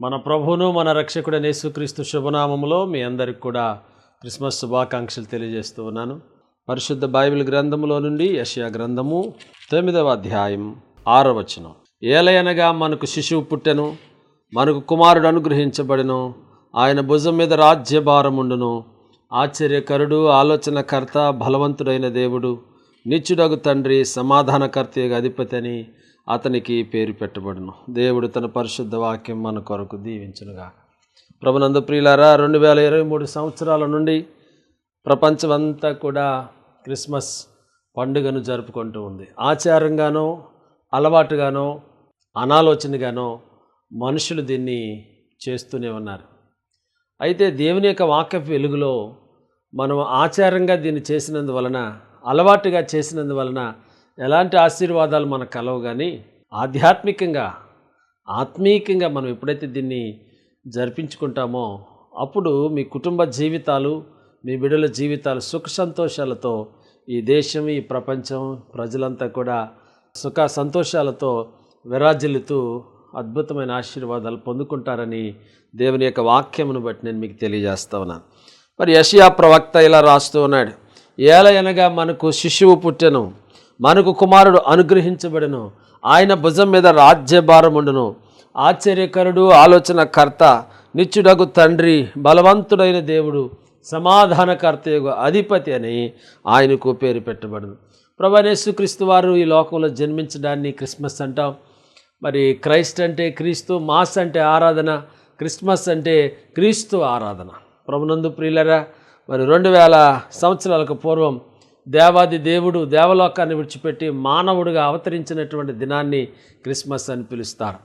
మన ప్రభువును మన రక్షకుడైన యేసుక్రీస్తు శుభనామములో మీ అందరికి కూడా క్రిస్మస్ శుభాకాంక్షలు తెలియజేస్తూ ఉన్నాను. పరిశుద్ధ బైబిల్ గ్రంథములో నుండి యెషయా గ్రంథము 9వ అధ్యాయం 6వ వచనం. ఏలయనగా మనకు శిశువు పుట్టెను, మనకు కుమారుడు అనుగ్రహించబడెను, ఆయన భుజం మీద రాజ్యభారముండును. ఆశ్చర్యకరుడు, ఆలోచనకర్త, బలవంతుడైన దేవుడు, నిత్యుడగు తండ్రి, సమాధానకర్త అధిపతి అని అతనికి పేరు పెట్టబడును. దేవుడు తన పరిశుద్ధ వాక్యం మన కొరకు దీవించునుగా. ప్రభునందు ప్రియులారా, 2023 సంవత్సరాల నుండి ప్రపంచమంతా కూడా క్రిస్మస్ పండుగను జరుపుకుంటూ ఉంది. ఆచారంగానో, అలవాటుగానో, అనాలోచనగానో మనుషులు దీన్ని చేస్తూనే ఉన్నారు. అయితే దేవుని యొక్క వాక్య వెలుగులో మనం ఆచారంగా దీన్ని చేసినందువలన, అలవాటుగా చేసినందువలన ఎలాంటి ఆశీర్వాదాలు మనకు కలవు. కానీ ఆధ్యాత్మికంగా, ఆత్మీయంగా మనం ఎప్పుడైతే దీన్ని జరిపించుకుంటామో అప్పుడు మీ కుటుంబ జీవితాలు, మీ బిడ్డల జీవితాలు సుఖ సంతోషాలతో, ఈ దేశం, ఈ ప్రపంచం, ప్రజలంతా కూడా సుఖ సంతోషాలతో విరాజిల్లుతూ అద్భుతమైన ఆశీర్వాదాలు పొందుకుంటారని దేవుని యొక్క వాక్యమును బట్టి నేను మీకు తెలియజేస్తా ఉన్నాను. మరి యెషయా ప్రవక్త ఇలా రాస్తూ ఉన్నాడు. ఏలయనగా మనకు శిశువు పుట్టెను, మనకు కుమారుడు అనుగ్రహించబడెను, ఆయన భుజం మీద రాజ్యభారముండును. ఆశ్చర్యకరుడు, ఆలోచనకర్త, నిత్యుడగు తండ్రి, బలవంతుడైన దేవుడు, సమాధానకర్త అధిపతి అని ఆయనకు పేరు పెట్టబడును. ప్రభువైన యేసుక్రీస్తు వారు ఈ లోకంలో జన్మించడాన్ని క్రిస్మస్ అంటాం. మరి క్రైస్ట్ అంటే క్రీస్తు, మాస్ అంటే ఆరాధన, క్రిస్మస్ అంటే క్రీస్తు ఆరాధన. ప్రభునందు ప్రియులరా, మరి 2000 సంవత్సరాలకు పూర్వం దేవాది దేవుడు దేవలోకాన్ని విడిచిపెట్టి మానవుడిగా అవతరించినటువంటి దినాన్ని క్రిస్మస్ అని పిలుస్తారు.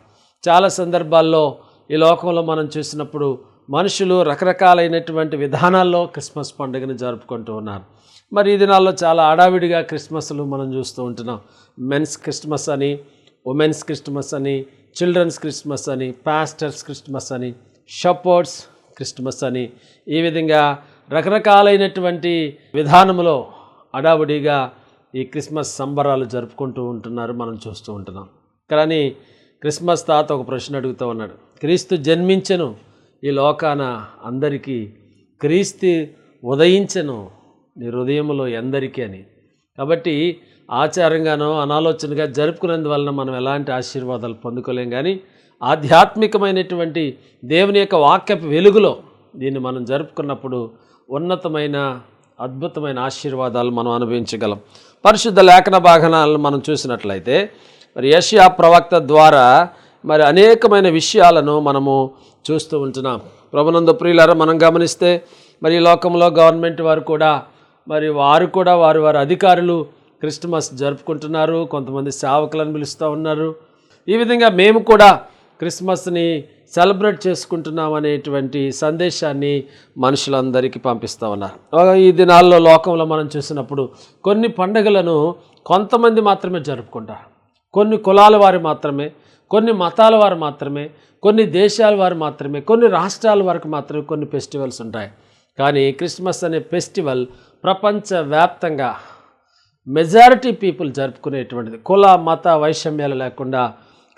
చాలా సందర్భాల్లో ఈ లోకంలో మనం చూసినప్పుడు మనుషులు రకరకాలైనటువంటి విధానాల్లో క్రిస్మస్ పండుగను జరుపుకుంటూ ఉన్నారు. మరి ఈ దినాల్లో చాలా హడావిడిగా క్రిస్మస్లు మనం చూస్తూ ఉంటున్నాం. మెన్స్ క్రిస్మస్ అని, ఉమెన్స్ క్రిస్మస్ అని, చిల్డ్రన్స్ క్రిస్మస్ అని, పాస్టర్స్ క్రిస్మస్ అని, షెపర్డ్స్ క్రిస్మస్ అని, ఈ విధంగా రకరకాలైనటువంటి విధానంలో హడావుడిగా ఈ క్రిస్మస్ సంబరాలు జరుపుకుంటూ ఉంటున్నారు, మనం చూస్తూ ఉంటున్నాం. కానీ క్రిస్మస్ తాత ఒక ప్రశ్న అడుగుతూ ఉన్నాడు. క్రీస్తు జన్మించెను ఈ లోకాన అందరికీ, క్రీస్తు ఉదయించెను నీ హృదయంలో ఎందరికీ అని. కాబట్టి ఆచారంగానో, అనాలోచనగా జరుపుకునేందువలన మనం ఎలాంటి ఆశీర్వాదాలు పొందుకోలేం. కానీ ఆధ్యాత్మికమైనటువంటి దేవుని యొక్క వాక్యపు వెలుగులో దీన్ని మనం జరుపుకున్నప్పుడు ఉన్నతమైన, అద్భుతమైన ఆశీర్వాదాలు మనం అనుభవించగలం. పరిశుద్ధ లేఖన భాగాలను మనం చూసినట్లయితే మరి యెషయా ప్రవక్త ద్వారా మరి అనేకమైన విషయాలను మనము చూస్తూ ఉంటున్నాం. ప్రభునందు ప్రియులారా, మనం గమనిస్తే మరి ఈ లోకంలో గవర్నమెంట్ వారు కూడా వారి అధికారులు క్రిస్మస్ జరుపుకుంటున్నారు. కొంతమంది సేవకులను పిలుస్తూ ఉన్నారు. ఈ విధంగా మేము కూడా క్రిస్మస్ని సెలబ్రేట్ చేసుకుంటున్నాం అనేటువంటి సందేశాన్ని మనుషులందరికీ పంపిస్తూ ఉన్నారు. ఈ దినాల్లో లోకంలో మనం చూసినప్పుడు కొన్ని పండుగలను కొంతమంది మాత్రమే జరుపుకుంటారు. కొన్ని కులాల వారు మాత్రమే, కొన్ని మతాల వారు మాత్రమే, కొన్ని దేశాల వారు మాత్రమే, కొన్ని రాష్ట్రాల వరకు మాత్రమే కొన్ని ఫెస్టివల్స్ ఉంటాయి. కానీ క్రిస్మస్ అనే ఫెస్టివల్ ప్రపంచవ్యాప్తంగా మెజారిటీ పీపుల్ జరుపుకునేటువంటిది. కుల మత వైషమ్యాలు లేకుండా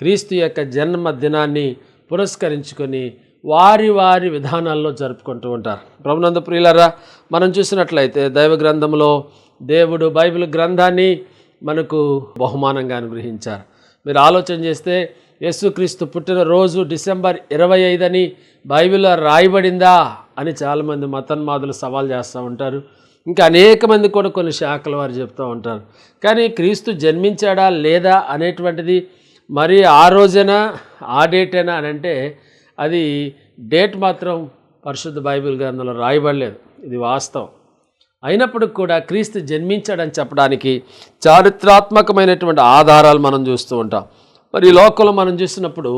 క్రీస్తు యొక్క జన్మదినాన్ని పురస్కరించుకొని వారి విధానాల్లో జరుపుకుంటూ ఉంటారు. ప్రభునందు ప్రియులారా, మనం చూసినట్లయితే దైవ గ్రంథంలో దేవుడు బైబిల్ గ్రంథాన్ని మనకు బహుమానంగా అనుగ్రహించారు. మీరు ఆలోచన చేస్తే యేసుక్రీస్తు పుట్టిన రోజు డిసెంబర్ 25 అని బైబిల్లో రాయబడిందా అని చాలామంది మతన్మాదులు సవాల్ చేస్తూ ఉంటారు. ఇంకా అనేక మంది కూడా కొన్ని శాఖల వారు చెప్తూ ఉంటారు. కానీ క్రీస్తు జన్మించాడా లేదా అనేటువంటిది మరి ఆ రోజైనా ఆ డేటేనా అని అంటే అది డేట్ మాత్రం పరిశుద్ధ బైబిల్ గ్రంథంలో రాయబడలేదు. ఇది వాస్తవం. అయినప్పటికి కూడా క్రీస్తు జన్మించాడని చెప్పడానికి చారిత్రాత్మకమైనటువంటి ఆధారాలు మనం చూస్తూ ఉంటాం. మరి ఈ లోకంలో మనం చూసినప్పుడు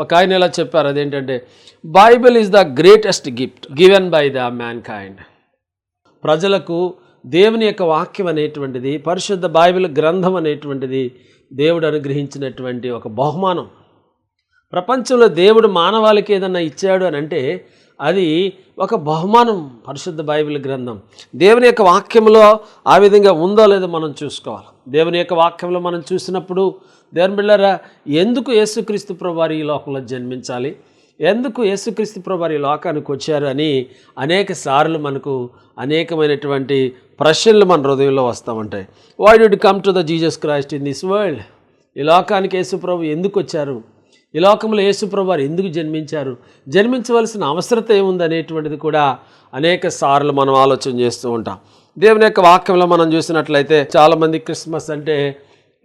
ఒక ఆయన ఇలా చెప్పారు, అదేంటంటే Bible is the greatest gift given by the man kind. ప్రజలకు దేవుని యొక్క వాక్యం అనేటువంటిది, పరిశుద్ధ బైబిల్ గ్రంథం అనేటువంటిది దేవుడు అనుగ్రహించినటువంటి ఒక బహుమానం. ప్రపంచంలో దేవుడు మానవాళికి ఏదన్నా ఇచ్చాడు అని అంటే అది ఒక బహుమానం. పరిశుద్ధ బైబిల్ గ్రంథం దేవుని యొక్క వాక్యంలో ఆ విధంగా ఉందో లేదో మనం చూసుకోవాలి. దేవుని యొక్క వాక్యంలో మనం చూసినప్పుడు దేవుని బిడ్డలారా, ఎందుకు యేసుక్రీస్తు ప్రభువారు ఈ లోకంలో జన్మించాలి, ఎందుకు యేసుక్రీస్తు ప్రభువారు ఈ లోకానికి వచ్చారు అని అనేక సార్లు మనకు అనేకమైనటువంటి ప్రశ్నలు మన హృదయంలో వస్తూ ఉంటాయి. Why did come to the Jesus Christ in this world? ఈ లోకానికి యేసు ప్రభు ఎందుకు వచ్చారు? ఈ లోకంలో యేసు ప్రభువారు ఎందుకు జన్మించారు? జన్మించవలసిన అవసరత ఏముంది అనేటువంటిది కూడా అనేక సార్లు మనం ఆలోచన చేస్తూ ఉంటాం. దేవుని యొక్క వాక్యంలో మనం చూసినట్లయితే చాలామంది క్రిస్మస్ అంటే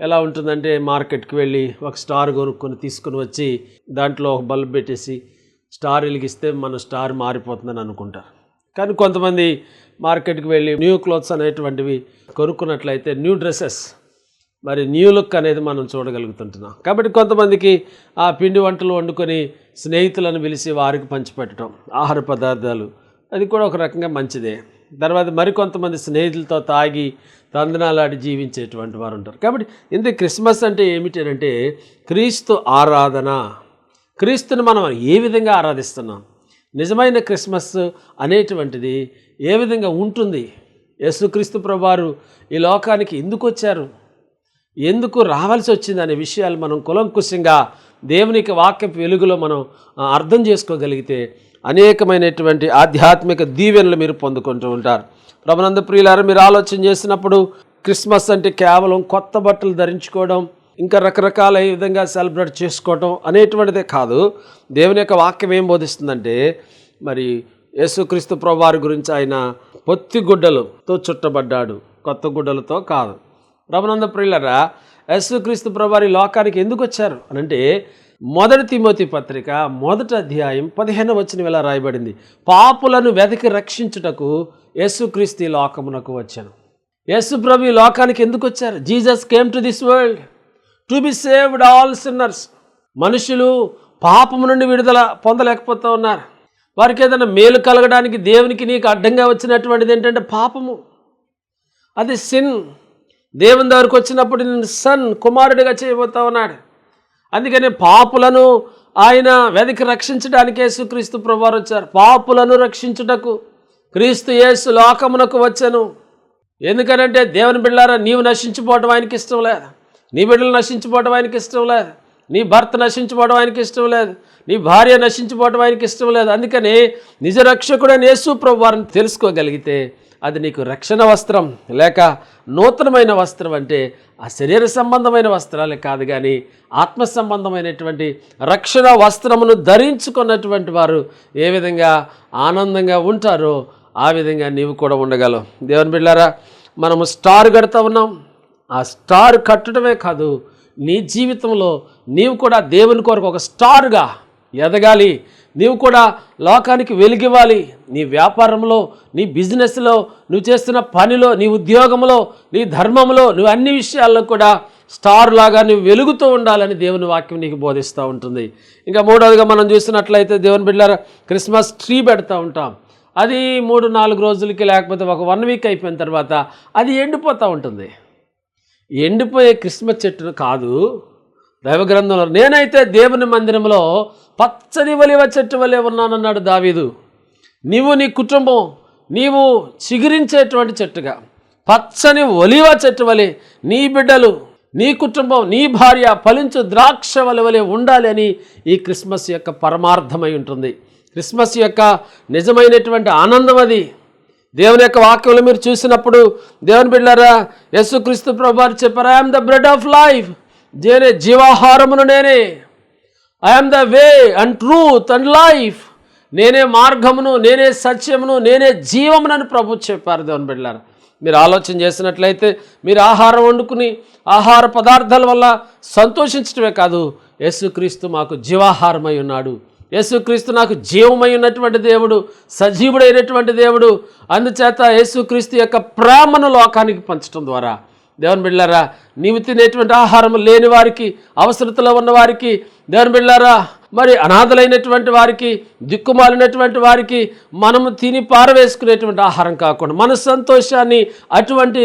ఎలా ఉంటుందంటే మార్కెట్కి వెళ్ళి ఒక స్టార్ కొనుక్కొని తీసుకుని వచ్చి దాంట్లో ఒక బల్బ్ పెట్టేసి స్టార్ వెలిగిస్తే మన స్టార్ మారిపోతుందని అనుకుంటారు. కానీ కొంతమంది మార్కెట్కి వెళ్ళి న్యూ క్లోత్స్ అనేటువంటివి కొనుక్కున్నట్లయితే న్యూ డ్రెస్సెస్, మరి న్యూ లుక్ అనేది మనం చూడగలుగుతుంటున్నాం. కాబట్టి కొంతమందికి ఆ పిండి వంటలు వండుకొని స్నేహితులను పిలిచి వారికి పంచిపెట్టడం ఆహార పదార్థాలు, అది కూడా ఒక రకంగా మంచిదే. తర్వాత మరికొంతమంది స్నేహితులతో తాగి తందనాలాడి జీవించేటువంటి వారు ఉంటారు. కాబట్టి ఇంత క్రిస్మస్ అంటే ఏమిటంటే క్రీస్తు ఆరాధన. క్రీస్తుని మనం ఏ విధంగా ఆరాధిస్తున్నాం? నిజమైన క్రిస్మస్ అనేటువంటిది ఏ విధంగా ఉంటుంది? యేసుక్రీస్తు ప్రభువారు ఈ లోకానికి ఎందుకు వచ్చారు, ఎందుకు రావాల్సి వచ్చింది అనే విషయాలు మనం కులంకుశంగా దేవునికి వాక్యపు వెలుగులో మనం అర్థం చేసుకోగలిగితే అనేకమైనటువంటి ఆధ్యాత్మిక దీవెనలు మీరు పొందుకుంటూ ఉంటారు. ప్రభునందు ప్రియులారా, మీరు ఆలోచన చేసినప్పుడు క్రిస్మస్ అంటే కేవలం కొత్త బట్టలు ధరించుకోవడం, ఇంకా రకరకాల ఈ విధంగా సెలబ్రేట్ చేసుకోవడం అనేటువంటిదే కాదు. దేవుని యొక్క వాక్యం ఏం బోధిస్తుందంటే, మరి యేసుక్రీస్తు ప్రభువారి గురించి ఆయన పొత్తి గుడ్డలతో చుట్టబడ్డాడు, కొత్త గుడ్డలతో కాదు. ప్రభునందు ప్రియులారా, యేసుక్రీస్తు ప్రభువారి లోకానికి ఎందుకు వచ్చారు అనంటే, మొదటి తిమోతి పత్రిక 1వ అధ్యాయం 15వ వచనం ఇలా రాయబడింది, పాపులను వెతికి రక్షించుటకు యేసుక్రీస్తు ఈ లోకమునకు వచ్చాను. యేసు ప్రభు ఈ లోకానికి ఎందుకు వచ్చారు? Jesus came to this world to be saved all sinners. మనుషులు పాపము నుండి విడుదల పొందలేకపోతూ ఉన్నారు. వారికి ఏదైనా మేలు కలగడానికి దేవునికి నీకు అడ్డంగా వచ్చినటువంటిది ఏంటంటే పాపము, అది సిన్. దేవుని దగ్గరకు వచ్చినప్పుడు నేను సన్, కుమారుడిగా చేయబోతా ఉన్నాడు. అందుకని పాపులను ఆయన వెతికి రక్షించడానికి యేసుక్రీస్తు ప్రభువారు వచ్చారు. పాపులను రక్షించుటకు క్రీస్తు యేసు లోకమునకు వచ్చాను. ఎందుకనంటే దేవుని బిడ్డలారా, నీవు నశించిపోవడం ఆయనకి ఇష్టం లేదు, నీ బిడ్డలు నశించిపోవడం ఆయనకి ఇష్టం లేదు, నీ భర్త నశించిపోవడం ఆయనకి ఇష్టం లేదు, నీ భార్య నశించిపోవడం ఆయనకి ఇష్టం లేదు. అందుకని నిజ రక్షకుడైన యేసు ప్రభువారిని తెలుసుకోగలిగితే అది నీకు రక్షణ వస్త్రం, లేక నూతనమైన వస్త్రం. అంటే ఆ శరీర సంబంధమైన వస్త్రాలే కాదు, కానీ ఆత్మ సంబంధమైనటువంటి రక్షణ వస్త్రమును ధరించుకున్నటువంటి వారు ఏ విధంగా ఆనందంగా ఉంటారో ఆ విధంగా నీవు కూడా ఉండగలవు. దేవుని బిడ్డలారా, మనము స్టార్ కడుతూ ఉన్నాం. ఆ స్టార్ కట్టడమే కాదు, నీ జీవితంలో నీవు కూడా దేవుని కొరకు ఒక స్టార్గా ఎదగాలి. నీవు కూడా లోకానికి వెలిగివ్వాలి. నీ వ్యాపారంలో, నీ బిజినెస్లో, నువ్వు చేస్తున్న పనిలో, నీ ఉద్యోగంలో, నీ ధర్మంలో, నువ్వు అన్ని విషయాల్లో కూడా స్టార్ లాగా నువ్వు వెలుగుతూ ఉండాలని దేవుని వాక్యం నీకు బోధిస్తూ ఉంటుంది. ఇంకా మూడవదిగా మనం చూసినట్లయితే దేవుని బిడ్డలారా, క్రిస్మస్ ట్రీ పెడతా ఉంటాం. అది 3-4 రోజులకి, లేకపోతే ఒక 1 వీక్ అయిపోయిన తర్వాత అది ఎండిపోతూ ఉంటుంది. ఎండిపోయే క్రిస్మస్ చెట్టును కాదు దైవ గ్రంథంలో, నేనైతే దేవుని మందిరంలో పచ్చని ఒలివ చెట్టు వలె ఉన్నానన్నాడు దావీదు. నీవు, నీ కుటుంబం, నీవు చిగురించేటువంటి చెట్టుగా, పచ్చని ఒలివ చెట్టు వలె నీ బిడ్డలు, నీ కుటుంబం, నీ భార్య ఫలించు ద్రాక్ష వలె ఉండాలి అని ఈ క్రిస్మస్ యొక్క పరమార్థమై ఉంటుంది. క్రిస్మస్ యొక్క నిజమైనటువంటి ఆనందం అది. దేవుని యొక్క వాక్యంలో మీరు చూసినప్పుడు దేవుని బిడ్డలారా, యేసుక్రీస్తు ప్రభువారు చెప్పారు, I am the bread of life. నేనే జీవాహారమును, నేనే I am the way and truth and life. నేనే మార్గమును, నేనే సత్యమును, నేనే జీవమునని ప్రభు చెప్పారు. దేవుని బిడ్డలారా, మీరు ఆలోచన చేసినట్లయితే మీరు ఆహారం వండుకుని ఆహార పదార్థాల వల్ల సంతోషించడమే కాదు, యేసుక్రీస్తు మాకు జీవాహారమై ఉన్నాడు, యేసుక్రీస్తు నాకు జీవమై ఉన్నటువంటి దేవుడు, సజీవుడైనటువంటి దేవుడు. అందుచేత యేసుక్రీస్తు యొక్క ప్రేమను లోకానికి పంచడం ద్వారా దేవుని బిడ్డలారా, నీవు తినేటువంటి ఆహారం లేని వారికి, అవసరతలో ఉన్న వారికి, దేవుని బిడ్డలారా, మరి అనాథలైనటువంటి వారికి, దిక్కుమాలినటువంటి వారికి మనము తిని పారవేసుకునేటువంటి ఆహారం కాకుండా మన సంతోషాన్ని, అటువంటి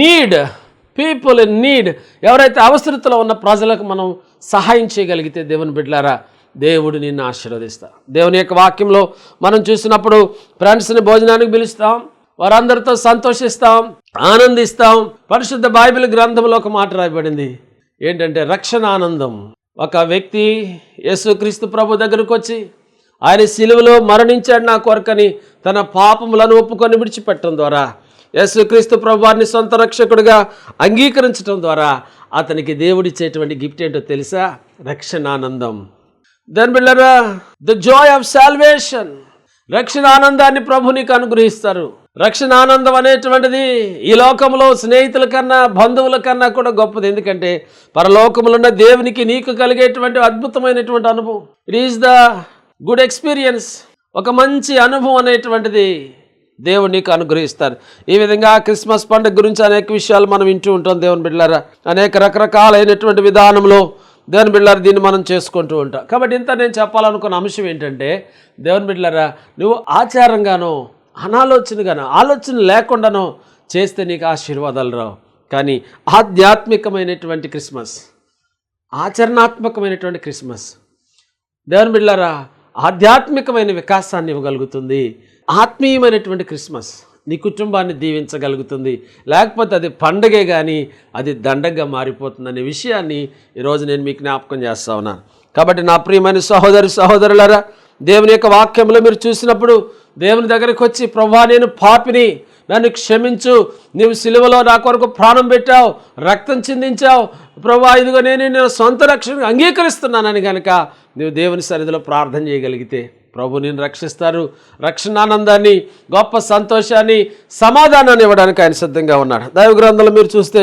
నీడ్ పీపుల్ ఇన్ నీడ్, ఎవరైతే అవసరతలో ఉన్న ప్రజలకు మనం సహాయం చేయగలిగితే దేవుని బిడ్డలారా, దేవుడు నిన్ను ఆశీర్వదిస్తాడు. దేవుని యొక్క వాక్యంలో మనం చూసినప్పుడు ఫ్రెండ్స్ని భోజనానికి పిలుస్తాం, వారందరితో సంతోషిస్తాం, ఆనందిస్తాం. పరిశుద్ధ బైబిల్ గ్రంథంలో ఒక మాట రాయబడింది ఏంటంటే, రక్షణ ఆనందం ఒక వ్యక్తి యేసుక్రీస్తు ప్రభు దగ్గరకు వచ్చి ఆయన సిలువలో మరణించాడు నా కొరకని తన పాపములను ఒప్పుకొని విడిచిపెట్టడం ద్వారా యేసుక్రీస్తు ప్రభు వారిని సొంత రక్షకుడిగా అంగీకరించడం ద్వారా అతనికి దేవుడిచ్చేటువంటి గిఫ్ట్ ఏంటో తెలుసా? రక్షణానందం. దెన్ బిళ్ళరా, ద జాయ్ ఆఫ్ సాల్వేషన్. రక్షణ ఆనందాన్ని ప్రభు నీకు అనుగ్రహిస్తారు. రక్షణ ఆనందం అనేటువంటిది ఈ లోకంలో స్నేహితుల కన్నా బంధువుల కన్నా కూడా గొప్పది. ఎందుకంటే పరలోకములో ఉన్న దేవునికి నీకు కలిగేటువంటి అద్భుతమైనటువంటి అనుభవం. It is the good experience. ఒక మంచి అనుభవం అనేటువంటిది దేవుడు నీకు అనుగ్రహిస్తారు. ఈ విధంగా క్రిస్మస్ పండుగ గురించి అనేక విషయాలు మనం వింటూ ఉంటాం దేవుని బిడ్డలారా. అనేక రకరకాలైనటువంటి విధానంలో దేవుని బిడ్డలారా దీన్ని మనం చేసుకుంటూ ఉంటాం. కాబట్టి ఇంత నేను చెప్పాలనుకున్న అంశం ఏంటంటే, దేవుని బిడ్డలారా, నువ్వు ఆచారంగానో అనాలోచనగానో ఆలోచన లేకుండానో చేస్తే నీకు ఆశీర్వాదాలు రావు. కానీ ఆధ్యాత్మికమైనటువంటి క్రిస్మస్, ఆచరణాత్మకమైనటువంటి క్రిస్మస్ దేవుని బిడ్డలారా ఆధ్యాత్మికమైన వికాసాన్ని ఇవ్వగలుగుతుంది. ఆత్మీయమైనటువంటి క్రిస్మస్ నీ కుటుంబాన్ని దీవించగలుగుతుంది. లేకపోతే అది పండగే కానీ అది దండగా మారిపోతుందనే విషయాన్ని ఈరోజు నేను మీకు జ్ఞాపకం చేస్తా ఉన్నాను. కాబట్టి నా ప్రియమైన సహోదరులారా, దేవుని యొక్క వాక్యంలో మీరు చూసినప్పుడు దేవుని దగ్గరికి వచ్చి, ప్రభువా నేను పాపిని, నన్ను క్షమించు, నీవు సిలువలో నా కొరకు ప్రాణం పెట్టావు, రక్తం చిందించావు, ప్రభువా ఇదిగో నేను సొంత రక్షణ అంగీకరిస్తున్నానని కనుక నువ్వు దేవుని సన్నిధిలో ప్రార్థన చేయగలిగితే ప్రభు నేను రక్షిస్తారు. రక్షణానందాన్ని, గొప్ప సంతోషాన్ని, సమాధానాన్ని ఇవ్వడానికి ఆయన సిద్ధంగా ఉన్నాడు. దైవ గ్రంథంలో మీరు చూస్తే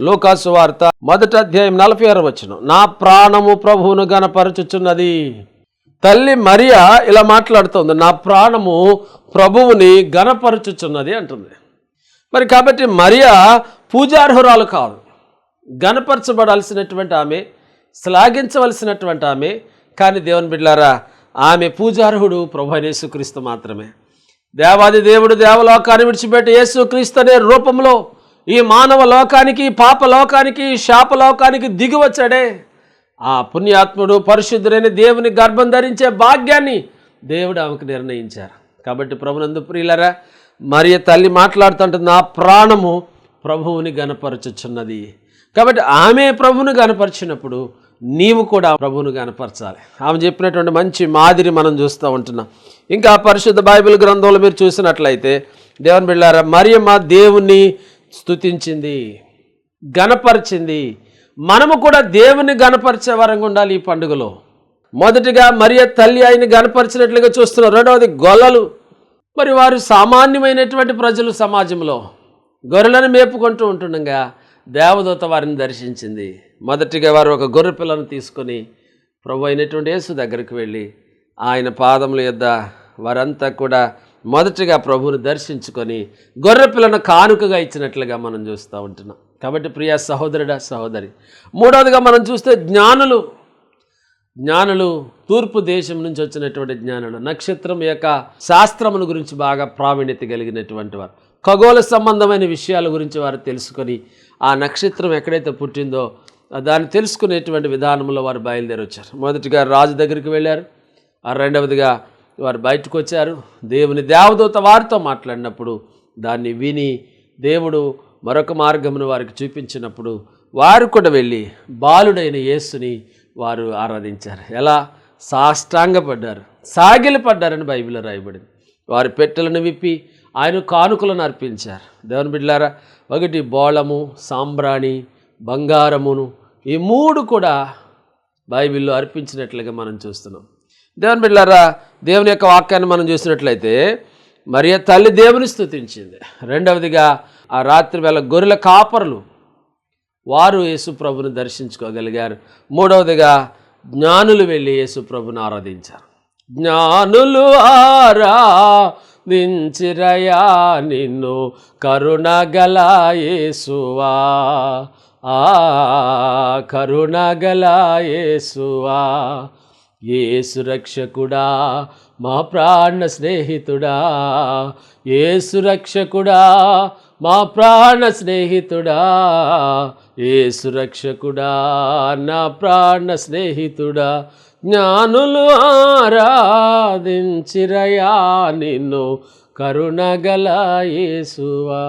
లూకాసు వార్త 1వ అధ్యాయం 46వ వచనం, నా ప్రాణము ప్రభువును గణపరచుచున్నది. తల్లి మరియా ఇలా మాట్లాడుతుంది, నా ప్రాణము ప్రభువుని గణపరచుచున్నది అంటుంది. మరి కాబట్టి మరియా పూజార్హురాలు కాదు, గణపరచబడాల్సినటువంటి ఆమె, శ్లాఘించవలసినటువంటి ఆమె. కానీ దేవుని బిడ్డలారా ఆమె పూజార్హుడు ప్రభు అయిన యేసుక్రీస్తు మాత్రమే. దేవాది దేవుడు దేవలోకాన్ని విడిచిపెట్టి యేసుక్రీస్తు అనే రూపంలో ఈ మానవ లోకానికి, పాప లోకానికి, శాపలోకానికి దిగి వచ్చాడే. ఆ పుణ్యాత్ముడు పరిశుద్ధుడైన దేవుని గర్భం ధరించే భాగ్యాన్ని దేవుడు ఆమెకు నిర్ణయించారు. కాబట్టి ప్రభునందు ప్రియులరా, మరియ తల్లి మాట్లాడుతుంటుంది, నా ప్రాణము ప్రభువుని గణపరచుచున్నది. కాబట్టి ఆమె ప్రభువుని గణపరిచినప్పుడు నీవు కూడా ప్రభువును గణపరచాలి. ఆమె చెప్పినటువంటి మంచి మాదిరి మనం చూస్తూ ఉంటున్నాం. ఇంకా పరిశుద్ధ బైబిల్ గ్రంథంలో మీరు చూసినట్లయితే దేవుని బిడ్డలారా, మరియమ్మ దేవుణ్ణి స్తుతించింది, గణపరిచింది. మనము కూడా దేవుని గణపరిచే వరంగా ఉండాలి ఈ పండుగలో. మొదటిగా మరియ తల్లి ఆయన్ని గణపరిచినట్లుగా చూస్తున్నారు. రెండవది గొల్లలు. మరి వారు సామాన్యమైనటువంటి ప్రజలు సమాజంలో గొర్రెలను మేపుకుంటూ ఉంటుండగా దేవదూత వారిని దర్శించింది. మొదటిగా వారు ఒక గొర్రె పిల్లను తీసుకొని ప్రభు అయినటువంటి యేసు దగ్గరికి వెళ్ళి ఆయన పాదముల యొద్ద వారంతా కూడా మొదటిగా ప్రభువుని దర్శించుకొని గొర్రె పిల్లను కానుకగా ఇచ్చినట్లుగా మనం చూస్తూ ఉంటున్నాం. కాబట్టి ప్రియ సహోదరుడా, సహోదరి, మూడవదిగా మనం చూస్తే జ్ఞానులు తూర్పు దేశం నుంచి వచ్చినటువంటి జ్ఞానులు, నక్షత్రం యొక్క శాస్త్రముల గురించి బాగా ప్రావీణ్యత కలిగినటువంటి వారు, ఖగోళ సంబంధమైన విషయాల గురించి వారు తెలుసుకొని ఆ నక్షత్రం ఎక్కడైతే పుట్టిందో దాన్ని తెలుసుకునేటువంటి విధానంలో వారు బయలుదేరి వచ్చారు. మొదటిగా రాజు దగ్గరికి వెళ్ళారు. రెండవదిగా వారు బయటకు వచ్చారు. దేవుని దేవదూత వారితో మాట్లాడినప్పుడు దాన్ని విని దేవుడు మరొక మార్గమును వారికి చూపించినప్పుడు వారు కూడా వెళ్ళి బాలుడైన యేసుని వారు ఆరాధించారు. ఎలా? సాష్టాంగపడ్డారు, సాగిలపడ్డారని బైబిల్లో రాయబడింది. వారి పెట్టెలను విప్పి ఆయన కానుకలను అర్పించారు. దేవుని బిడ్డలారా, ఒకటి బోళము, సాంబ్రాణి, బంగారమును, ఈ మూడు కూడా బైబిల్లో అర్పించినట్లుగా మనం చూస్తున్నాం. దేవుని బిడ్డలారా, దేవుని యొక్క వాక్యాన్ని మనం చూసినట్లయితే మరియ తల్లి దేవుని స్తుతించింది. రెండవదిగా ఆ రాత్రి వేళ గొర్రెల కాపరులు వారు యేసుప్రభుని దర్శించుకోగలిగారు. మూడవదిగా జ్ఞానులు వెళ్ళి యేసుప్రభుని ఆరాధించారు. జ్ఞానులు ఆరాధించిరయా నిన్ను కరుణగల యేసువా, కరుణగల యేసువా, యేసు రక్షకుడా మా ప్రాణ స్నేహితుడా, యేసు రక్షకుడా మా ప్రాణ స్నేహితుడా, యేసు రక్షకుడా నా ప్రాణ స్నేహితుడా, జ్ఞానులు ఆరాధించిరయా నిన్ను కరుణగల యేసువా.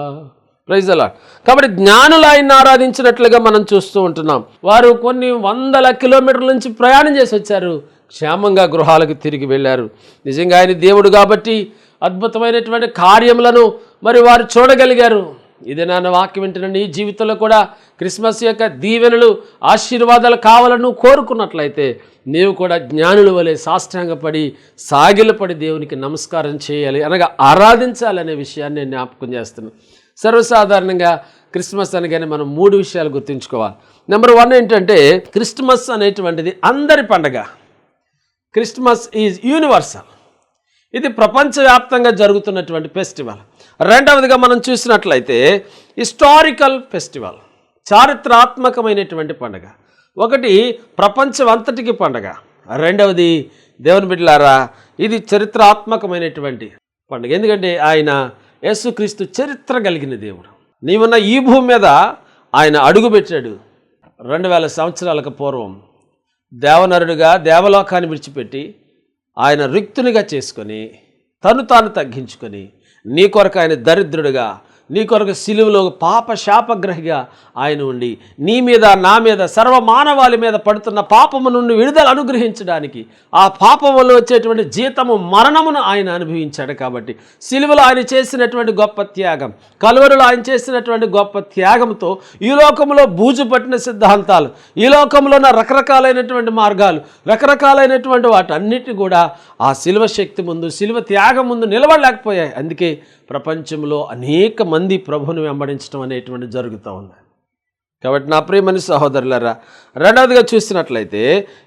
Praise the Lord. కాబట్టి జ్ఞానులు ఆయన్ని ఆరాధించినట్లుగా మనం చూస్తూ ఉంటున్నాం. వారు కొన్ని వందల కిలోమీటర్ల నుంచి ప్రయాణం చేసి వచ్చారు, క్షేమంగా గృహాలకు తిరిగి వెళ్ళారు. నిజంగా ఆయన దేవుడు కాబట్టి అద్భుతమైనటువంటి కార్యములను మరి వారు చూడగలిగారు. ఇదే నాన్న వాక్యం వింటున్న నీ జీవితంలో కూడా క్రిస్మస్ యొక్క దీవెనలు, ఆశీర్వాదాలు కావాలని నువ్వు కోరుకున్నట్లయితే నీవు కూడా జ్ఞానుల వలె సాష్టాంగపడి సాగిలపడి దేవునికి నమస్కారం చేయాలి, అనగా ఆరాధించాలనే విషయాన్ని నేను జ్ఞాపకం చేస్తున్నాను. సర్వసాధారణంగా క్రిస్మస్ అనగానే మనం 3 విషయాలు గుర్తుంచుకోవాలి. నెంబర్ 1 ఏంటంటే క్రిస్మస్ అనేటువంటిది అందరి పండగ. Christmas is universal. ఇది ప్రపంచవ్యాప్తంగా జరుగుతున్నటువంటి ఫెస్టివల్. రెండవదిగా మనం చూసినట్లయితే హిస్టారికల్ ఫెస్టివల్, చారిత్రాత్మకమైనటువంటి పండుగ. ఒకటి ప్రపంచం అంతటికి పండుగ, రెండవది దేవుని బిడ్డలారా ఇది చరిత్రాత్మకమైనటువంటి పండుగ. ఎందుకంటే ఆయన యేసుక్రీస్తు చరిత్ర కలిగిన దేవుడు. నీవున్న ఈ భూమి మీద ఆయన అడుగుపెట్టాడు 2000 సంవత్సరాలకు పూర్వం. దేవనరుడుగా దేవలోకాన్ని విడిచిపెట్టి ఆయన రిక్తునిగా చేసుకొని తను తాను తగ్గించుకొని నీ కొరకు ఆయన దరిద్రుడిగా, నీ కొరకు సిలువలో పాప శాపగ్రహిగా ఆయన ఉండి నీ మీద నా మీద సర్వ మానవాళి మీద పడుతున్న పాపము నుండి విడుదల అనుగ్రహించడానికి, ఆ పాపములో వచ్చేటువంటి జీతము మరణమును ఆయన అనుభవించాడు. కాబట్టి సిలువలో ఆయన చేసినటువంటి గొప్ప త్యాగం, కలువరిలో ఆయన చేసినటువంటి గొప్ప త్యాగంతో ఈ లోకంలో బూజు పట్టిన సిద్ధాంతాలు, ఈ లోకంలో ఉన్న రకరకాలైనటువంటి మార్గాలు, రకరకాలైనటువంటి వాటన్నిటి కూడా ఆ సిలువ శక్తి ముందు, సిలువ త్యాగం ముందు నిలబడలేకపోయాయి. అందుకే ప్రపంచంలో అనేక మంది ప్రభువుని వెంబడించడం అనేటువంటి జరుగుతూ ఉంది. కాబట్టి నా ప్రియమైన సహోదరులారా, రెండవదిగా చూసినట్లయితే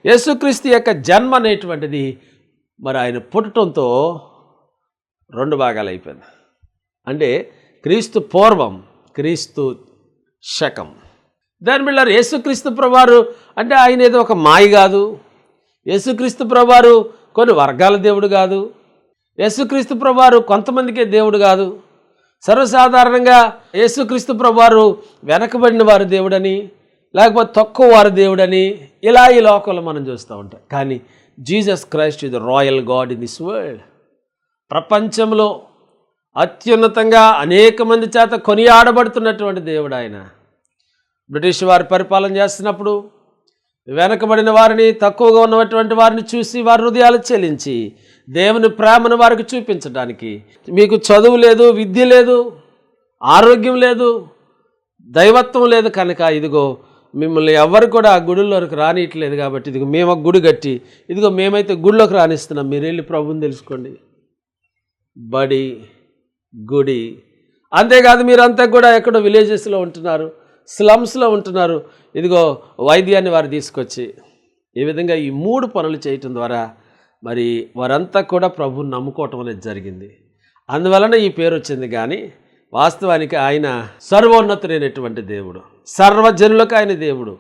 యేసుక్రీస్తు యొక్క జన్మ అనేటువంటిది మరి ఆయన పుట్టడంతో 2 భాగాలు అయిపోయింది. అంటే క్రీస్తు పూర్వం, క్రీస్తు శకం. దాని బిళ్ళారు యేసుక్రీస్తు ప్రభువారు అంటే ఆయన ఏదో ఒక మాయ కాదు. యేసుక్రీస్తు ప్రభువారు కొన్ని వర్గాల దేవుడు కాదు. యేసుక్రీస్తు ప్రభువారు కొంతమందికే దేవుడు కాదు. సర్వసాధారణంగా యేసుక్రీస్తు ప్రభువారు వెనకబడిన వారు దేవుడని, లేకపోతే తక్కువ వారు దేవుడని ఇలా ఈ లోకంలో మనం చూస్తూ ఉంటాం. కానీ Jesus Christ is the royal God in this world. ప్రపంచంలో అత్యున్నతంగా అనేక మంది చేత కొనియాడబడుతున్నటువంటి దేవుడు ఆయన. బ్రిటిష్ వారు పరిపాలన చేస్తున్నప్పుడు వెనకబడిన వారిని, తక్కువగా ఉన్నటువంటి వారిని చూసి వారి హృదయాలు చెలించి దేవుని ప్రేమను వారికి చూపించడానికి, మీకు చదువు లేదు, విద్య లేదు, ఆరోగ్యం లేదు, దైవత్వం లేదు కనుక ఇదిగో మిమ్మల్ని ఎవరు కూడా ఆ గుడిలోకి రానియట్లేదు కాబట్టి ఇదిగో మేము ఒక గుడి కట్టి ఇదిగో మేమైతే గుడిలోకి రానిస్తున్నాం, మీరు వెళ్ళి ప్రభువుని తెలుసుకోండి. బడి, గుడి. అంతేకాదు మీరంతా కూడా ఎక్కడో విలేజెస్లో ఉంటున్నారు, స్లమ్స్లో ఉంటున్నారు. ఇదిగో వైద్యాన్ని వారు తీసుకొచ్చి ఈ విధంగా ఈ 3 పనులు చేయటం ద్వారా మరి వారంతా కూడా ప్రభువుని నమ్ముకోవటం అనేది జరిగింది. అందువలన ఈ పేరు వచ్చింది. కానీ వాస్తవానికి ఆయన సర్వోన్నతుడైనటువంటి దేవుడు, సర్వజనులకు ఆయన దేవుడు,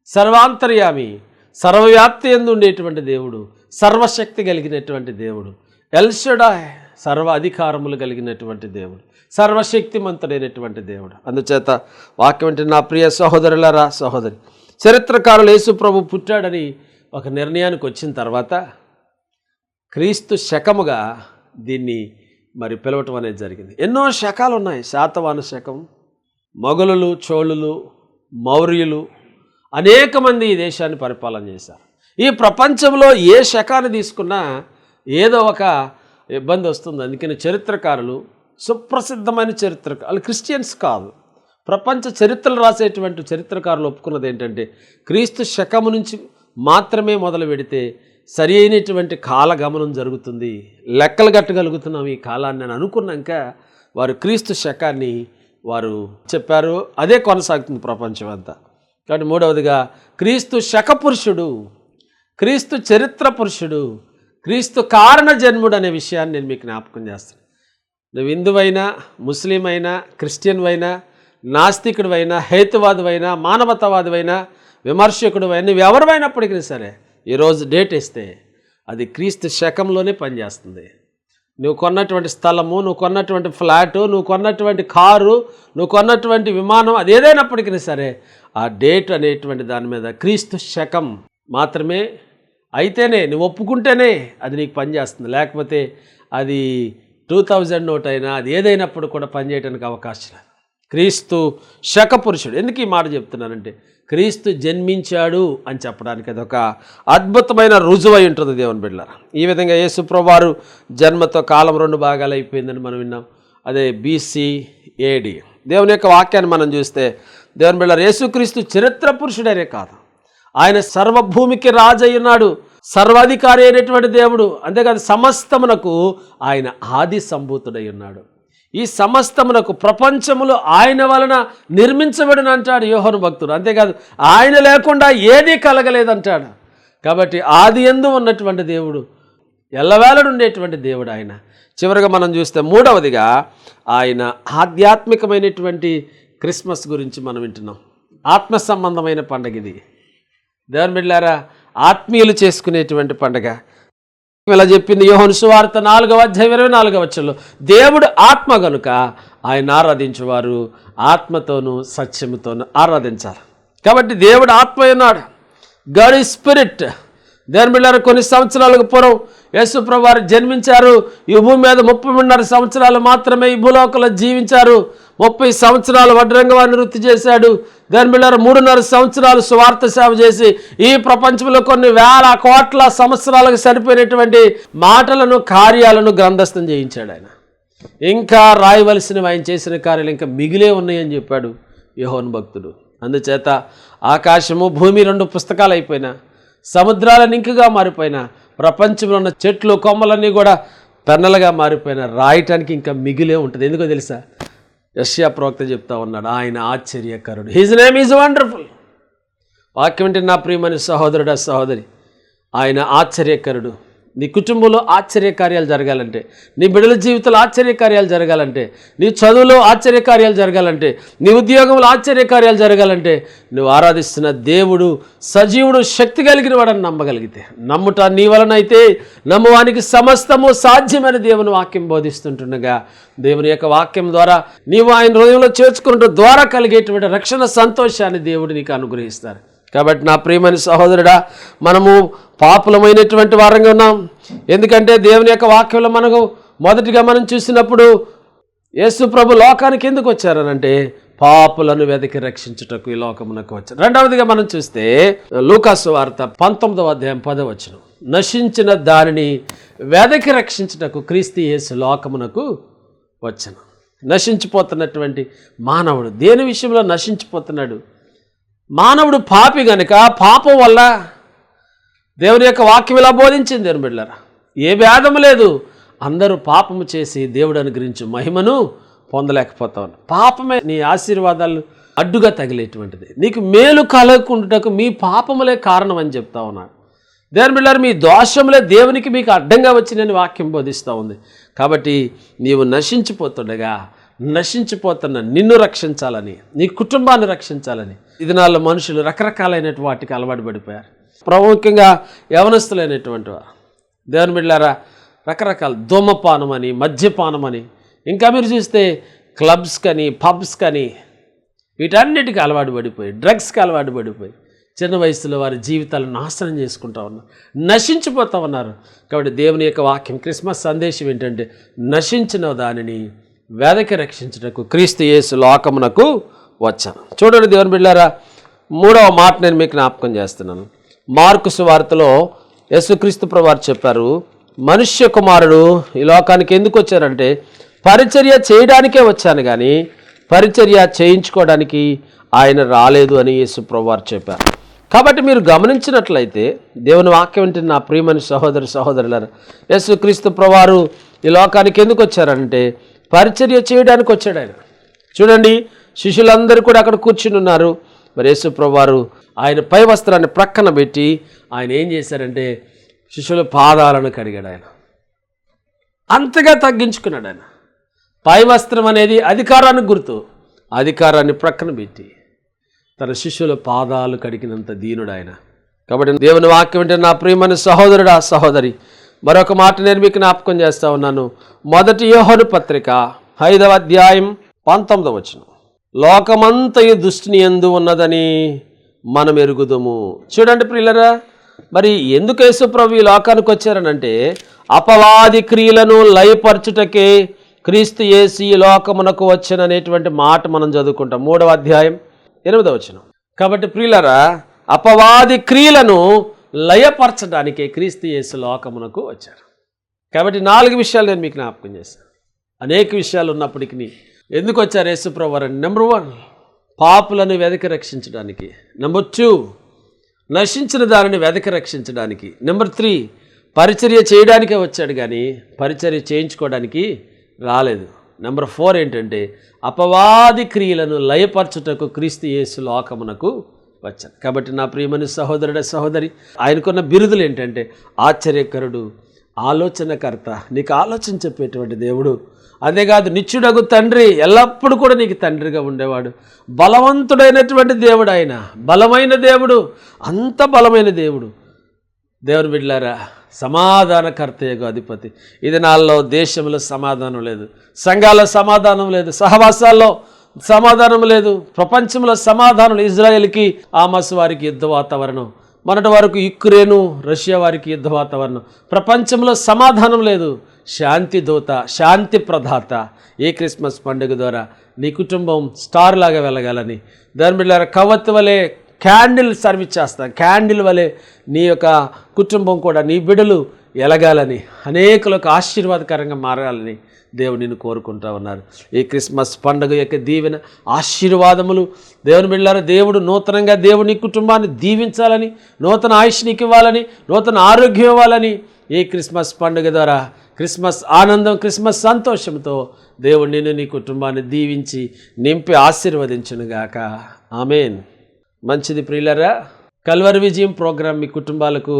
సర్వాంతర్యామి, సర్వవ్యాప్తి యందు ఉండేటువంటి దేవుడు, సర్వశక్తి కలిగినటువంటి దేవుడు, ఎల్ షడాయ్, సర్వ అధికారములు కలిగినటువంటి దేవుడు, సర్వశక్తిమంతుడైనటువంటి దేవుడు. అందుచేత వాక్యం అంటే నా ప్రియ సహోదరులారా, సహోదరి, చరిత్రకారులు యేసు ప్రభు పుట్టాడని ఒక నిర్ణయానికి వచ్చిన తర్వాత క్రీస్తు శకముగా దీన్ని మరి పిలవటం అనేది జరిగింది. ఎన్నో శకాలు ఉన్నాయి. శాతవాహన శకం, మొఘలులు, చోళులు, మౌర్యులు అనేక మంది ఈ దేశాన్ని పరిపాలన చేశారు. ఈ ప్రపంచంలో ఏ శకాన్ని తీసుకున్నా ఏదో ఒక ఇబ్బంది వస్తుంది. అందుకని చరిత్రకారులు, సుప్రసిద్ధమైన చరిత్రకారులు క్రిస్టియన్స్ కాదు, ప్రపంచ చరిత్రలు రాసేటువంటి చరిత్రకారులు ఒప్పుకున్నది ఏంటంటే క్రీస్తు శకము నుంచి మాత్రమే మొదలు పెడితే సరి అయినటువంటి కాలగమనం జరుగుతుంది, లెక్కలు కట్టగలుగుతున్నాం ఈ కాలాన్ని అని అనుకున్నాక వారు క్రీస్తు శకాన్ని వారు చెప్పారు. అదే కొనసాగుతుంది ప్రపంచం అంతా. కాబట్టి మూడవదిగా క్రీస్తు శక పురుషుడు, క్రీస్తు చరిత్ర పురుషుడు, క్రీస్తు కారణ జన్ముడు అనే విషయాన్ని నేను మీకు జ్ఞాపకం చేస్తాను. నువ్వు హిందువైనా, ముస్లిం అయినా, క్రిస్టియన్ అయినా, నాస్తికుడివైనా, హేతువాదివైనా, మానవతావాదివైనా, విమర్శకుడివైనా, నువ్వు ఎవరివైనప్పటికీ సరే ఈరోజు డేట్ ఇస్తే అది క్రీస్తు శకంలోనే పనిచేస్తుంది. నువ్వు కొన్నటువంటి స్థలము, నువ్వు కొన్నటువంటి ఫ్లాటు, నువ్వు కొన్నటువంటి కారు, నువ్వు కొన్నటువంటి విమానం, అది ఏదైనప్పటికీ సరే ఆ డేట్ అనేటువంటి దాని మీద క్రీస్తు శకం మాత్రమే అయితేనే, నువ్వు ఒప్పుకుంటేనే అది నీకు పనిచేస్తుంది. లేకపోతే అది 2000 నోట్ అయినా అది ఏదైనప్పుడు కూడా పనిచేయడానికి అవకాశం లేదు. క్రీస్తు శకపురుషుడు. ఎందుకు ఈ మాట చెప్తున్నానంటే క్రీస్తు జన్మించాడు అని చెప్పడానికి అదొక అద్భుతమైన రుజువై ఉంటుంది దేవుని బిడ్డలారా. ఈ విధంగా యేసుప్రభువారు జన్మతో కాలం 2 భాగాలు అయిపోయిందని మనం విన్నాం. అదే BC AD. దేవుని యొక్క వాక్యాన్ని మనం చూస్తే దేవుని బిడ్డలారా, యేసుక్రీస్తు చరిత్ర పురుషుడనే కాదు, ఆయన సర్వభూమికి రాజు అయి ఉన్నాడు, సర్వాధికారి అయినటువంటి దేవుడు. అంతేకాదు సమస్తమునకు ఆయన ఆది సంభూతుడై ఉన్నాడు. ఈ సమస్తమునకు ప్రపంచములో ఆయన వలన నిర్మించబడిన అంటాడు యోహాను భక్తుడు. అంతేకాదు ఆయన లేకుండా ఏదీ కలగలేదంటాడు. కాబట్టి ఆది యందు ఉన్నటువంటి దేవుడు, ఎల్లవేళ ఉండేటువంటి దేవుడు ఆయన. చివరిగా మనం చూస్తే మూడవదిగా ఆయన ఆధ్యాత్మికమైనటువంటి క్రిస్మస్ గురించి మనం వింటున్నాం. ఆత్మ సంబంధమైన పండుగ ఇది. దేవుని బిడ్డలారా, ఆత్మీయులు చేసుకునేటువంటి పండుగ. ఇలా చెప్పింది యోహాను సువార్త 4:24 దేవుడు ఆత్మ గనుక ఆయన ఆరాధించేవారు ఆత్మతోనూ సత్యముతోనూ ఆరాధించాలి. కాబట్టి దేవుడు ఆత్మ ఉన్నాడు, గాడ్ ఈజ్ స్పిరిట్. దేవుని బిడ్డలారా, కొన్ని సంవత్సరాలకు పూర్వం యేసుప్రభువు వారు జన్మించారు. ఈ భూమి మీద 33.5 సంవత్సరాలు మాత్రమే ఈ భూలోకంలో జీవించారు. 30 సంవత్సరాలు వడ్రంగ వారిని వృత్తి చేశాడు. దేవుని బిడ్డలారా, 3.5 సంవత్సరాలు సువార్త సేవ చేసి ఈ ప్రపంచంలో కొన్ని వేల కోట్ల సంవత్సరాలకు సరిపోయినటువంటి మాటలను, కార్యాలను గ్రంథస్థం చేయించాడు ఆయన. ఇంకా రాయవలసినవి ఆయన చేసిన కార్యాలు ఇంకా మిగిలే ఉన్నాయని చెప్పాడు యోహాను భక్తుడు. అందుచేత ఆకాశము భూమి 2 పుస్తకాలు అయిపోయినా, సముద్రాల నింకుగా మారిపోయినా, ప్రపంచంలో ఉన్న చెట్లు కొమ్మలన్నీ కూడా పెన్నలుగా మారిపోయినా రాయటానికి ఇంకా మిగిలే ఉంటుంది. ఎందుకో తెలుసా? యెషయా ప్రవక్త చెప్తా ఉన్నాడు, ఆయన ఆశ్చర్యకరుడు. His name is wonderful. వాక్యం అంటే నా ప్రియమైన సహోదరుడా, సహోదరి, ఆయన ఆశ్చర్యకరుడు. నీ కుటుంబంలో ఆశ్చర్యకార్యాలు జరగాలంటే, నీ బిడ్డల జీవితంలో ఆశ్చర్యకార్యాలు జరగాలంటే, నీ చదువులో ఆశ్చర్యకార్యాలు జరగాలంటే, నీ ఉద్యోగంలో ఆశ్చర్యకార్యాలు జరగాలంటే, నువ్వు ఆరాధిస్తున్న దేవుడు సజీవుడు, శక్తి కలిగిన వాడని నమ్మగలిగితే, నమ్ముట నీ వలన అయితే నమ్మువానికి సమస్తము సాధ్యమైన దేవుని వాక్యం బోధిస్తుంటుండగా, దేవుని యొక్క వాక్యం ద్వారా నీవు ఆయన హృదయంలో చేర్చుకున్న ద్వారా కలిగేటువంటి రక్షణ సంతోషాన్ని దేవుడు నీకు అనుగ్రహిస్తారు. కాబట్టి నా ప్రియమైన సహోదరుడా, మనము పాపులమైనటువంటి వారంగా ఉన్నాం. ఎందుకంటే దేవుని యొక్క వాక్యంలో మనకు మొదటిగా మనం చూసినప్పుడు యేసు ప్రభు లోకానికి ఎందుకు వచ్చారనంటే పాపులను వెతికి రక్షించుటకు ఈ లోకమునకు వచ్చారు. రెండవదిగా మనం చూస్తే లూకాసు వార్త 19:10 నశించిన దానిని వెతికి రక్షించుటకు క్రీస్తు యేసు లోకమునకు వచ్చాను. నశించిపోతున్నటువంటి మానవుడు దేని విషయంలో నశించిపోతున్నాడు? మానవుడు పాపి గనుక పాపం వల్ల దేవుని యొక్క వాక్యం ఇలా బోధించింది. దేవుని బిడ్డలారా, ఏ భేదము లేదు, అందరూ పాపము చేసి దేవుడు అనుగ్రహించు మహిమను పొందలేకపోతాను. పాపమే నీ ఆశీర్వాదాలు అడ్డుగా తగిలేటువంటిది. నీకు మేలు కలగకుండాటకు మీ పాపములే కారణం అని చెప్తా ఉన్నాడు. దేవుని బిడ్డలారా, మీ దోషములే దేవునికి మీకు అడ్డంగా వచ్చి నేను వాక్యం బోధిస్తూ ఉంది. కాబట్టి నీవు నశించిపోతుండగా నశించిపోతున్న నిన్ను రక్షించాలని, నీ కుటుంబాన్ని రక్షించాలని ఈ దినాల్లో మనుషులు రకరకాలైనటువంటి వాటికి అలవాటు పడిపోయారు. ప్రాముఖ్యంగా యవనస్తులైనటువంటి వారు దేవుని బిడ్డలారా, రకరకాల ధూమపానం అని, మద్యపానం అని, ఇంకా మీరు చూస్తే క్లబ్స్ కానీ పబ్స్ కానీ వీటన్నిటికీ అలవాటు పడిపోయి, డ్రగ్స్కి అలవాటు పడిపోయి చిన్న వయసులో వారి జీవితాలను నాశనం చేసుకుంటూ ఉన్నారు, నశించిపోతూ ఉన్నారు. కాబట్టి దేవుని యొక్క వాక్యం, క్రిస్మస్ సందేశం ఏంటంటే నశించిన దానిని వెదకి రక్షించుటకు క్రీస్తు యేసు లోకమునకు వచ్చాను. చూడండి దేవుని బిడ్డలారా, 3వ మాట నేను మీకు జ్ఞాపకం చేస్తున్నాను. మార్కు సువార్తలో యేసుక్రీస్తు ప్రభువారు చెప్పారు, మనుష్య కుమారుడు ఈ లోకానికి ఎందుకు వచ్చారంటే పరిచర్య చేయడానికే వచ్చాను కానీ పరిచర్య చేయించుకోవడానికి ఆయన రాలేదు అని యేసు ప్రభువారు చెప్పారు. కాబట్టి మీరు గమనించినట్లయితే దేవుని వాక్యం అంటే నా ప్రియమైన సహోదరి సహోదరులారా, యేసుక్రీస్తు ప్రభువారు ఈ లోకానికి ఎందుకు వచ్చారంటే పరిచర్య చేయడానికి వచ్చాడు ఆయన. చూడండి, శిష్యులందరూ కూడా అక్కడ కూర్చుని ఉన్నారు. మరి యేసు ప్రభువారు ఆయన పై వస్త్రాన్ని ప్రక్కన పెట్టి ఆయన ఏం చేశారంటే శిష్యుల పాదాలను కడిగాడు. ఆయన అంతగా తగ్గించుకున్నాడు. ఆయన పై వస్త్రం అనేది అధికారానికి గుర్తు, అధికారాన్ని ప్రక్కన పెట్టి తన శిష్యుల పాదాలు కడిగినంత దీనుడు ఆయన. కాబట్టి దేవుని వాక్యం అంటే నా ప్రియమైన సహోదరుడా, సహోదరి, మరొక మాట నేను మీకు జ్ఞాపకం చేస్తా ఉన్నాను. 1 యోహాను పత్రిక 5:19 లోకమంతయు దుష్టుని యందు ఉన్నదని మనం ఎరుగుదుము. చూడండి ప్రియులరా, మరి ఎందుకు యేసు ప్రభు ఈ లోకానికి వచ్చారనంటే అపవాది క్రియలను లయపరచుటకే క్రీస్తు యేసు ఈ లోకమునకు వచ్చెను అనేటువంటి మాట మనం చదువుకుంటాం. 3వ అధ్యాయం 8వ వచనం. కాబట్టి ప్రియులారా, అపవాది క్రియలను లయపరచడానికే క్రీస్తు యేసు లోకమునకు వచ్చారు. కాబట్టి 4 విషయాలు నేను మీకు జ్ఞాపకం చేశాను. అనేక విషయాలు ఉన్నప్పటికీ ఎందుకు వచ్చారు యేసుప్రభువు అని? నెంబర్ 1, పాపులను వెదకి రక్షించడానికి. నెంబర్ 2, నశించిన దానిని వెదకి రక్షించడానికి. నెంబర్ 3, పరిచర్య చేయడానికే వచ్చాడు కానీ పరిచర్య చేయించుకోవడానికి రాలేదు. నెంబర్ 4 ఏంటంటే అపవాది క్రియలను లయపరచుటకు క్రీస్తు యేసు లోకమునకు వచ్చాను. కాబట్టి నా ప్రియమైన సహోదరుడ సహోదరి, ఆయనకున్న బిరుదులు ఏంటంటే ఆశ్చర్యకరుడు, ఆలోచనకర్త, నీకు ఆలోచన చెప్పేటువంటి దేవుడు, అంతేకాదు నిత్యుడగు తండ్రి, ఎల్లప్పుడూ కూడా నీకు తండ్రిగా ఉండేవాడు, బలవంతుడైనటువంటి దేవుడు, ఆయన బలమైన దేవుడు, అంత బలమైన దేవుడు. దేవుని బిడ్డలారా, సమాధానకర్తయ్యకు అధిపతి. ఇది నాలో దేశంలో సమాధానం లేదు, సంఘాల్లో సమాధానం లేదు, సహవాసాల్లో సమాధానం లేదు, ప్రపంచంలో సమాధానం. ఇజ్రాయెల్కి ఆమస్ వారికి యుద్ధ వాతావరణం, మొన్నటి వరకు యుక్రెయిన్ రష్యా వారికి యుద్ధ వాతావరణం. ప్రపంచంలో సమాధానం లేదు. శాంతి దూత, శాంతి ప్రదాత ఈ క్రిస్మస్ పండుగ ద్వారా నీ కుటుంబం స్టార్ లాగా వెళ్ళగాలని, దాని బిడ్డలారా, కవత్ వలె క్యాండిల్ సర్వీస్ చేస్తాను, క్యాండిల్ వలె నీ యొక్క కుటుంబం కూడా, నీ బిడ్డలు ఎలగాలని, అనేకులకు ఆశీర్వాదకరంగా మారాలని దేవుడు నిన్ను కోరుకుంటా ఉన్నారు. ఈ క్రిస్మస్ పండుగ యొక్క దీవెన, ఆశీర్వాదములు దేవుని బిడ్డలారా, దేవుడు నూతనంగా నీ కుటుంబాన్ని దీవించాలని, నూతన ఆయుష్ నీకు ఇవ్వాలని, నూతన ఆరోగ్యం ఇవ్వాలని ఈ క్రిస్మస్ పండుగ ద్వారా క్రిస్మస్ ఆనందం, క్రిస్మస్ సంతోషంతో దేవుడు నిన్ను నీ కుటుంబాన్ని దీవించి నింపి ఆశీర్వదించునుగాక. ఆమేన్. మంచిది ప్రియులారా, కల్వరి విజయం ప్రోగ్రాం మీ కుటుంబాలకు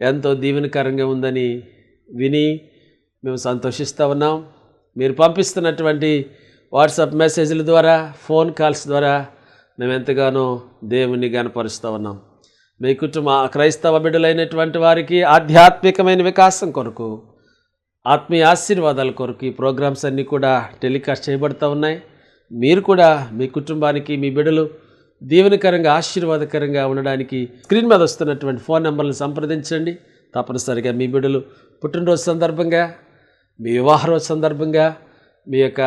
ఎంతో దీవెనకరంగా ఉందని విని మేము సంతోషిస్తూ ఉన్నాం. మీరు పంపిస్తున్నటువంటి వాట్సాప్ మెసేజ్ల ద్వారా, ఫోన్ కాల్స్ ద్వారా మేము ఎంతగానో దేవుని గణపరుస్తూ ఉన్నాం. మీ కుటుంబ క్రైస్తవ బిడ్డలైనటువంటి వారికి ఆధ్యాత్మికమైన వికాసం కొరకు, ఆత్మీయ ఆశీర్వాదాల కొరకు ఈ ప్రోగ్రామ్స్ అన్నీ కూడా టెలికాస్ట్ చేయబడుతూ ఉన్నాయి. మీరు కూడా మీ కుటుంబానికి, మీ బిడ్డలు దీవెనకరంగా, ఆశీర్వాదకరంగా ఉండడానికి స్క్రీన్ మీద వస్తున్నటువంటి ఫోన్ నెంబర్లను సంప్రదించండి. తప్పనిసరిగా మీ బిడ్డలు పుట్టినరోజు సందర్భంగా, మీ వివాహ రోజు సందర్భంగా, మీ యొక్క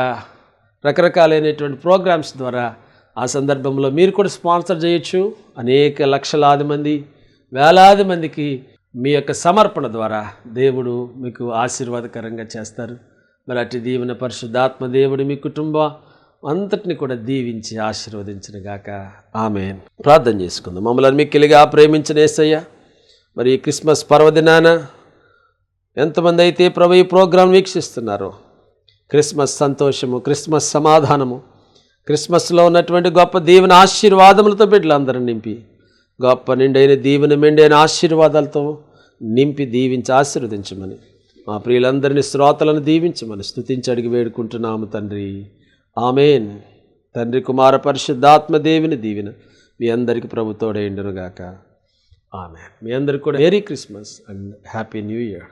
రకరకాలైనటువంటి ప్రోగ్రామ్స్ ద్వారా ఆ సందర్భంలో మీరు కూడా స్పాన్సర్ చేయొచ్చు. అనేక లక్షలాది మంది, వేలాది మందికి మీ యొక్క సమర్పణ ద్వారా దేవుడు మీకు ఆశీర్వాదకరంగా చేస్తారు. మరి అటు దీవెన పరిశుద్ధాత్మ దేవుడు మీ కుటుంబం అంతటిని కూడా దీవించి ఆశీర్వదించునుగాక. ఆమేన్. ప్రార్థన చేసుకుందాం. మమ్మల్ని మిక్కిలిగా ప్రేమించిన యేసయ్య, మరి ఈ క్రిస్మస్ పర్వదినాన ఎంతమంది అయితే ప్రభు ఈ ప్రోగ్రాం వీక్షిస్తున్నారో, క్రిస్మస్ సంతోషము, క్రిస్మస్ సమాధానము, క్రిస్మస్లో ఉన్నటువంటి గొప్ప దీవెన ఆశీర్వాదములతో బిడ్డలందరిని నింపి, గొప్ప నిండైన దీవెన మెండైన ఆశీర్వాదాలతో నింపి దీవించి ఆశీర్వదించమని, మా ప్రియులందరినీ శ్రోతలను దీవించమని స్తుతించి అడిగి వేడుకుంటున్నాము తండ్రి. ఆమేన్. తండ్రి, కుమార, పరిశుద్ధాత్మ దేవుని దీవెన మీ అందరికీ ప్రభుతోడైండునుగాక. ఆమేన్. మీ అందరికీ కూడా merry Christmas and happy new year.